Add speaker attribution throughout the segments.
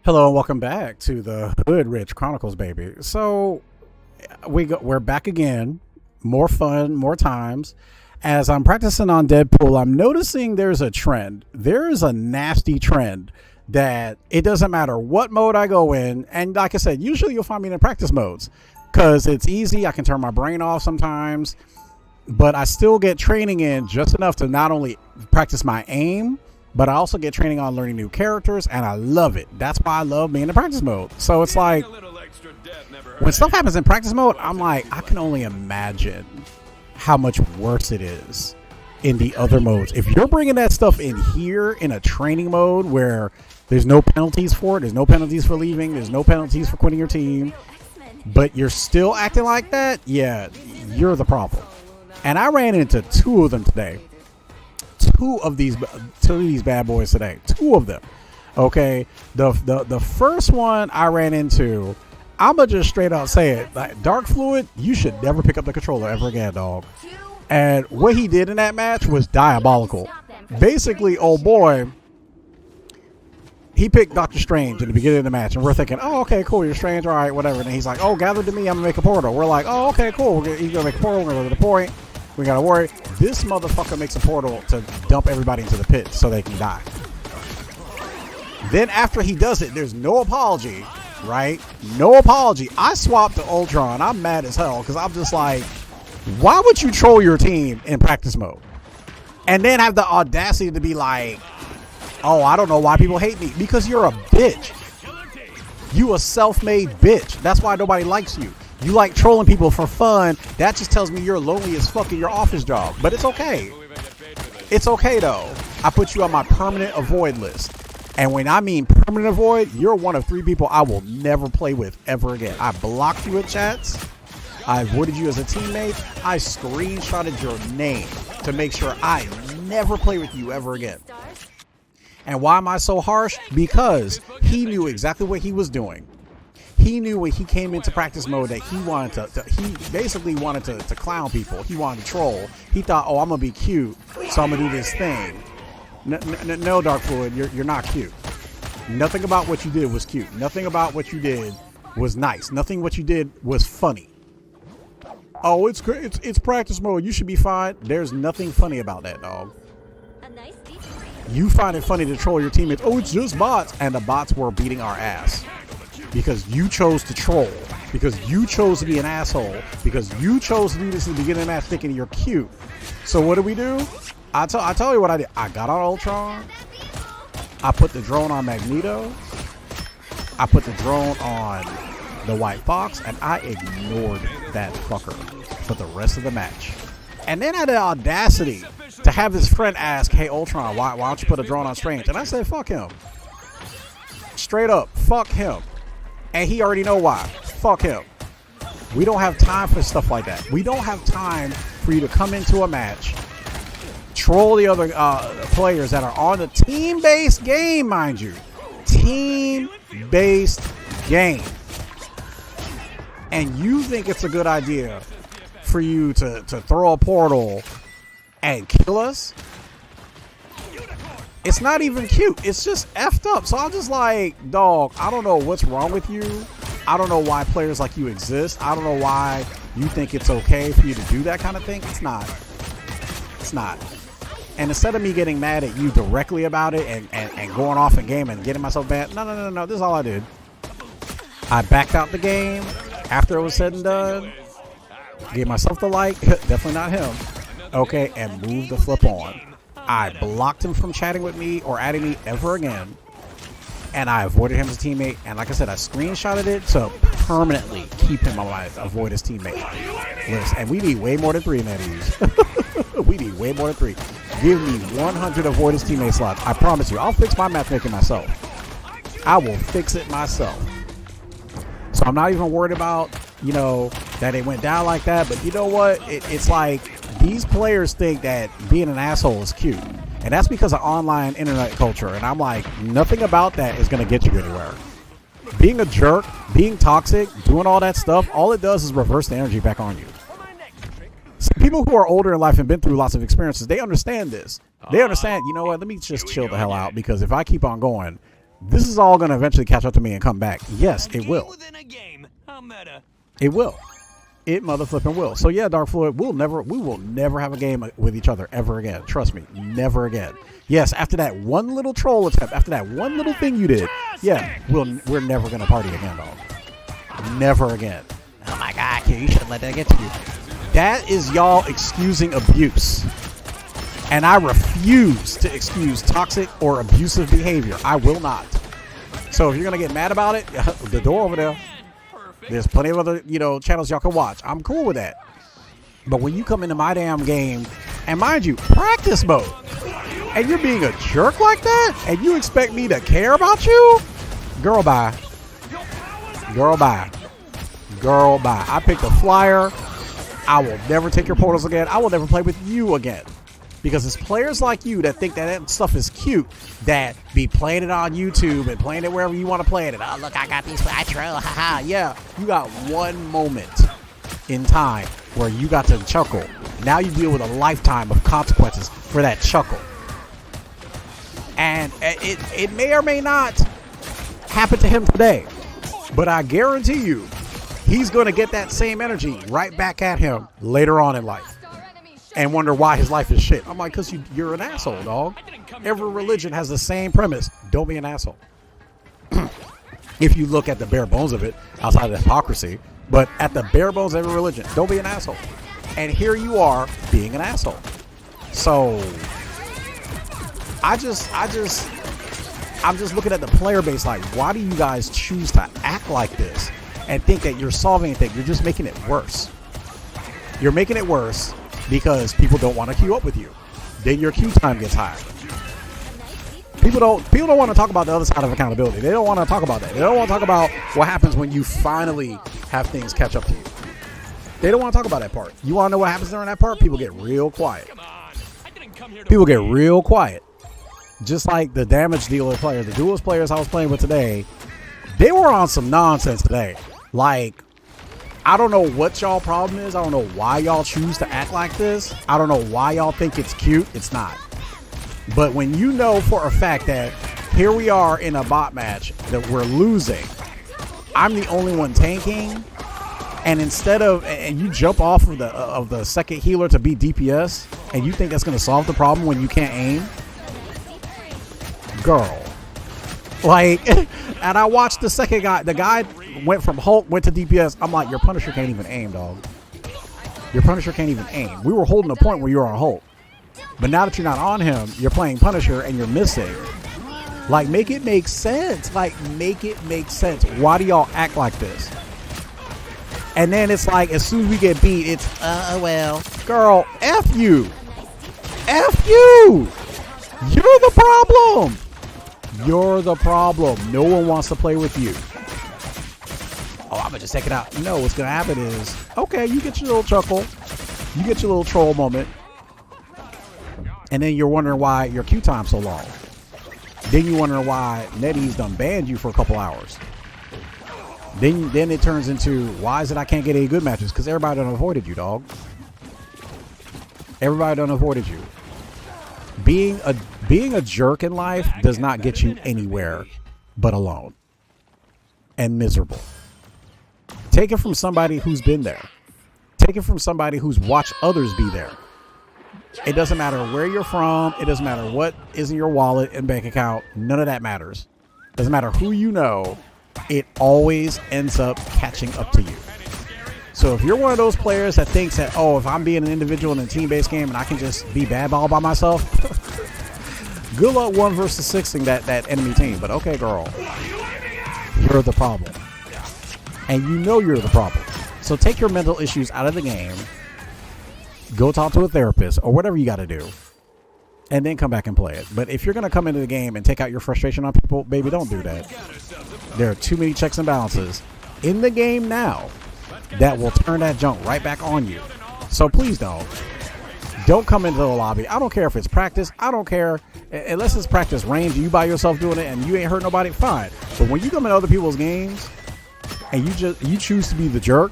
Speaker 1: Hello and welcome back to the Hood Rich Chronicles, baby. So we're back again, more fun, more times. As I'm practicing on Deadpool, I'm noticing there's a trend. There is a nasty trend that it doesn't matter what mode I go in, and like I said, usually you'll find me in practice modes because it's easy. I can turn my brain off sometimes, but I still get training in just enough to not only practice my aim, but I also get training on learning new characters, and I love it. That's why I love being in practice mode. So it's like, when stuff happens in practice mode, I'm like, I can only imagine how much worse it is in the other modes. If you're bringing that stuff in here in a training mode where there's no penalties for it, there's no penalties for leaving, there's no penalties for quitting your team, but you're still acting like that, yeah, you're the problem. And I ran into two of them today. Two of these bad boys today. Two of them. Okay. The first one I ran into, I'ma just straight out say it. Like, Dark Fluid, you should never pick up the controller ever again, dog. And what he did in that match was diabolical. Basically, old boy, he picked Dr.Strange in the beginning of the match, and we're thinking, oh, okay, cool, you're Strange, all right, whatever. And he's like, oh, gather to me, I'm gonna make a portal. We're like, oh, okay, cool, he's gonna make a portal, we're gonna go to the point. We gotta worry. This motherfucker makes a portal to dump everybody into the pit so they can die. Then after he does it, there's no apology, right? No apology. I swapped to Ultron. I'm mad as hell because I'm just like, why would you troll your team in practice mode? And then have the audacity to be like, oh, I don't know why people hate me. Because you're a bitch. You a self-made bitch. That's why nobody likes you. You like trolling people for fun. That just tells me you're lonely as fuck in your office job. But it's okay. It's okay, though. I put you on my permanent avoid list. And when I mean permanent avoid, you're one of 3 people I will never play with ever again. I blocked you in chats. I avoided you as a teammate. I screenshotted your name to make sure I never play with you ever again. And why am I so harsh? Because he knew exactly what he was doing. He knew when he came into practice mode that he wanted he basically wanted to clown people. He wanted to troll. He thought, oh, I'm going to be cute, so I'm going to do this thing. No, Dark Fluid, you're not cute. Nothing about what you did was cute. Nothing about what you did was nice. Nothing what you did was funny. Oh, it's great. It's practice mode. You should be fine. There's nothing funny about that, dog. You find it funny to troll your teammates. Oh, it's just bots. And the bots were beating our ass. Because you chose to troll, because you chose to be an asshole, because you chose to do this in the beginning of the match thinking you're cute. So what do? I tell you what I did. I got on Ultron. I put the drone on Magneto. I put the drone on the White Fox, and I ignored that fucker for the rest of the match. And then I had the audacity to have his friend ask, hey, Ultron, why don't you put a drone on Strange? And I said, fuck him. Straight up, fuck him. And he already know why. Fuck him. We don't have time for stuff like that. We don't have time for you to come into a match, troll the other players that are on the team-based game, mind you. Team-based game. And you think it's a good idea for you to throw a portal and kill us? It's not even cute. It's just effed up. So I'm just like, dog, I don't know what's wrong with you. I don't know why players like you exist. I don't know why you think it's okay for you to do that kind of thing. It's not. It's not. And instead of me getting mad at you directly about it and going off in game and getting myself bad, no. This is all I did. I backed out the game after it was said and done. Gave myself the like. Definitely not him. Okay, and moved the flip on. I blocked him from chatting with me or adding me ever again. And I avoided him as a teammate. And like I said, I screenshotted it to permanently keep him on my avoid as teammate list. And we need way more than 3 Netties. We need way more than 3. Give me 100 avoid as teammate slots. I promise you, I'll fix my matchmaking myself. I will fix it myself. So I'm not even worried about, that it went down like that. But you know what? It's like, these players think that being an asshole is cute. And that's because of online internet culture. And I'm like, nothing about that is going to get you anywhere. Being a jerk, being toxic, doing all that stuff, all it does is reverse the energy back on you. So people who are older in life and been through lots of experiences, they understand this. They understand, you know what, let me just chill the hell out. Because if I keep on going, This is all going to eventually catch up to me and come back. Yes, it will. It will. It motherflipping will. So yeah, Dark Floyd, we will never have a game with each other ever again. Trust me, never again. Yes, after that one little troll attempt, after that one little thing you did, yeah, we're never gonna party again, dog. Never again. Oh my God, you shouldn't let that get to you. That is y'all excusing abuse. And I refuse to excuse toxic or abusive behavior. I will not. So if you're gonna get mad about it, the door over there. There's plenty of other, channels y'all can watch. I'm cool with that. But when you come into my damn game, and mind you, practice mode, and you're being a jerk like that, and you expect me to care about you? Girl, bye. Girl, bye. Girl, bye. I picked a flyer. I will never take your portals again. I will never play with you again. Because it's players like you that think that stuff is cute, that be playing it on YouTube and playing it wherever you want to play it. Oh, look, I got these. I troll. Haha. Yeah, you got one moment in time where you got to chuckle. Now you deal with a lifetime of consequences for that chuckle. And it may or may not happen to him today. But I guarantee you, he's going to get that same energy right back at him later on in life. And wonder why his life is shit. I'm like, because you're an asshole, dog. Every religion has the same premise. Don't be an asshole. If you look at the bare bones of it, outside of the hypocrisy, but at the bare bones of every religion, don't be an asshole. And here you are being an asshole. So I'm just looking at the player base like, why do you guys choose to act like this and think that you're solving anything? You're just making it worse. You're making it worse. Because people don't want to queue up with you. Then your queue time gets high. People don't want to talk about the other side of accountability. They don't want to talk about that. They don't want to talk about what happens when you finally have things catch up to you. They don't want to talk about that part. You want to know what happens during that part? People get real quiet. People get real quiet. Just like the damage dealer players, the duelist players I was playing with today, they were on some nonsense today. Like, I don't know what y'all problem is. I don't know why y'all choose to act like this. I don't know why y'all think it's cute. It's not. But when you know for a fact that here we are in a bot match that we're losing, I'm the only one tanking, and and you jump off of the second healer to be DPS, and you think that's going to solve the problem when you can't aim? Girl. Like, and I watched the second guy. The guy went from Hulk, went to DPS. I'm like, your Punisher can't even aim, dog. Your Punisher can't even aim. We were holding a point where you're on Hulk. But now that you're not on him, you're playing Punisher and you're missing. Like, make it make sense. Like, make it make sense. Why do y'all act like this? And then it's like, as soon as we get beat, it's, well. Girl, F you. F you. You're the problem. You're the problem. No one wants to play with you. Oh, I'm going to just take it out. No, what's going to happen is, okay, you get your little chuckle. You get your little troll moment. And then you're wondering why your queue time's so long. Then you wonder why NetEase done banned you for a couple hours. Then it turns into, why is it I can't get any good matches? Because everybody done avoided you, dog. Everybody done avoided you. Being a jerk in life does not get you anywhere but alone and miserable. Take it from somebody who's been there. Take it from somebody who's watched others be there. It doesn't matter where you're from. It doesn't matter what is in your wallet and bank account. None of that matters. Doesn't matter who you know. It always ends up catching up to you. So if you're one of those players that thinks that, oh, if I'm being an individual in a team-based game and I can just be bad ball by myself, good luck 1 versus 6ing that enemy team. But okay, girl, you're the problem. And you know you're the problem. So take your mental issues out of the game. Go talk to a therapist or whatever you got to do. And then come back and play it. But if you're going to come into the game and take out your frustration on people, baby, don't do that. There are too many checks and balances in the game now that will turn that junk right back on you. So please don't. Don't come into the lobby. I don't care if it's practice. I don't care. Unless it's practice range, you by yourself doing it and you ain't hurt nobody, fine. But when you come in other people's games and you choose to be the jerk,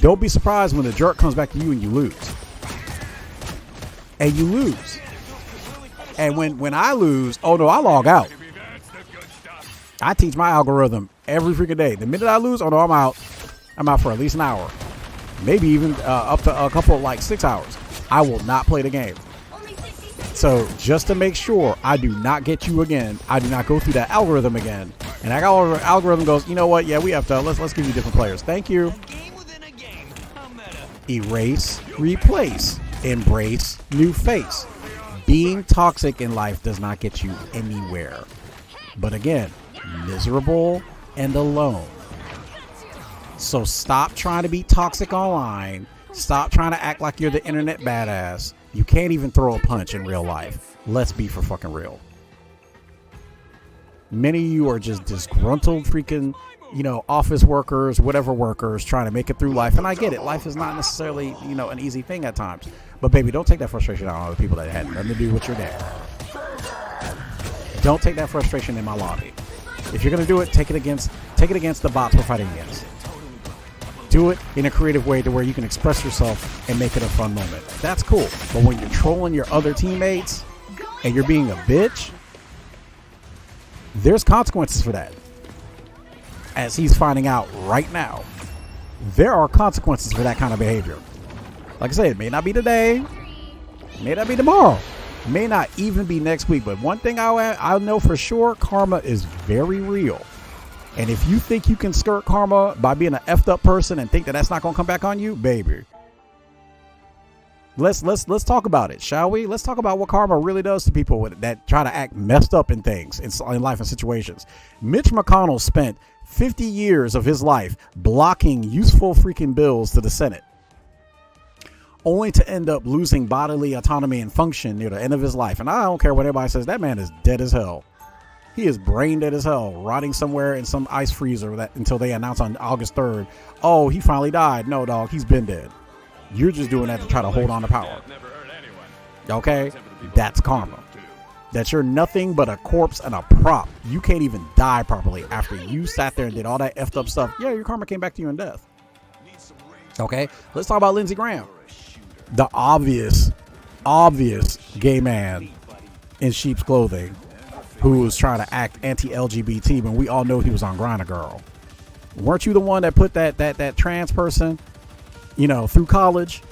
Speaker 1: don't be surprised when the jerk comes back to you and you lose. And you lose. And when I lose, oh no, I log out. I teach my algorithm every freaking day. The minute I lose, oh no, I'm out. I'm out for at least an hour. Maybe even up to a couple, like 6 hours. I will not play the game. So just to make sure I do not get you again, I do not go through that algorithm again. And that algorithm goes, you know what? Yeah, we have to. Let's give you different players. Thank you. Erase, replace, embrace, new face. Being toxic in life does not get you anywhere. But again, miserable and alone. So stop trying to be toxic online. Stop trying to act like you're the internet badass. You can't even throw a punch in real life. Let's be for fucking real. Many of you are just disgruntled freaking, office workers, whatever workers trying to make it through life. And I get it. Life is not necessarily, an easy thing at times. But baby, don't take that frustration out on other people that had nothing to do with your day. Don't take that frustration in my lobby. If you're going to do it, take it against the bots we're fighting against. Do it in a creative way to where you can express yourself and make it a fun moment. That's cool. But when you're trolling your other teammates and you're being a bitch, there's consequences for that. As he's finding out right now, there are consequences for that kind of behavior. Like I said, it may not be today, may not be tomorrow, may not even be next week. But one thing I'll know for sure, karma is very real. And if you think you can skirt karma by being an effed up person and think that that's not going to come back on you, baby, let's talk about it, shall we? Let's talk about what karma really does to people that try to act messed up in things in life and situations. Mitch McConnell spent 50 years of his life blocking useful freaking bills to the Senate, only to end up losing bodily autonomy and function near the end of his life. And I don't care what everybody says, that man is dead as hell. He is brain dead as hell, rotting somewhere in some ice freezer until they announce on August 3rd, oh, he finally died. No, dog, he's been dead. You're just doing that to try to hold on to power. Okay? That's karma. That you're nothing but a corpse and a prop. You can't even die properly after you sat there and did all that effed up stuff. Yeah, your karma came back to you in death. Okay? Let's talk about Lindsey Graham. The obvious gay man in sheep's clothing who was trying to act anti-LGBT when we all know he was on Grindr Girl. Weren't you the one that put that trans person, through college,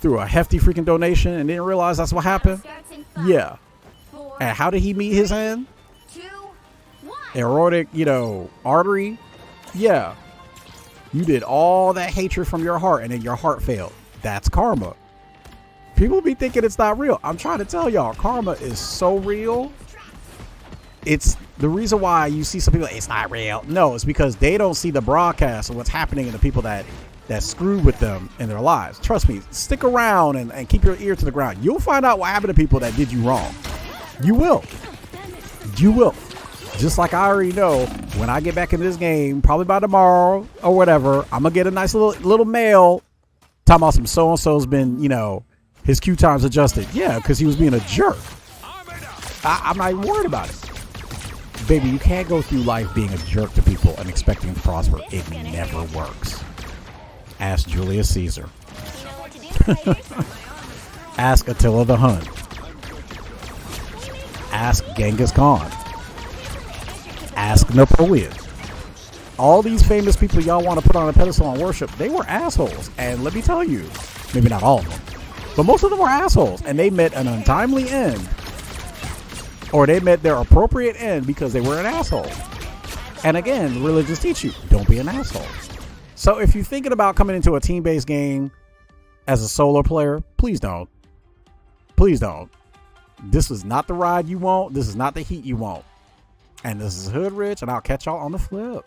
Speaker 1: through a hefty freaking donation and didn't realize that's what happened? Yeah. And how did he meet his end? Aortic, artery? Yeah. You did all that hatred from your heart and then your heart failed. That's karma. People be thinking it's not real. I'm trying to tell y'all, karma is so real. It's the reason why you see some people, it's not real. No, it's because they don't see the broadcast of what's happening and the people that screwed with them in their lives. Trust me, stick around and keep your ear to the ground. You'll find out what happened to people that did you wrong. You will. You will. Just like I already know, when I get back in this game, probably by tomorrow or whatever, I'm going to get a nice little mail talking about some so-and-so's been, his queue times adjusted. Yeah, because he was being a jerk. I'm not even worried about it. Baby, you can't go through life being a jerk to people and expecting them to prosper. It never works. Ask Julius Caesar. Ask Attila the Hun. Ask Genghis Khan. Ask Napoleon. All these famous people y'all want to put on a pedestal and worship, they were assholes. And let me tell you, maybe not all of them, but most of them were assholes. And they met an untimely end. Or they met their appropriate end because they were an asshole. And again, religions teach you, don't be an asshole. So if you're thinking about coming into a team-based game as a solo player, please don't. Please don't. This is not the ride you want. This is not the heat you want. And this is Hood Rich, and I'll catch y'all on the flip.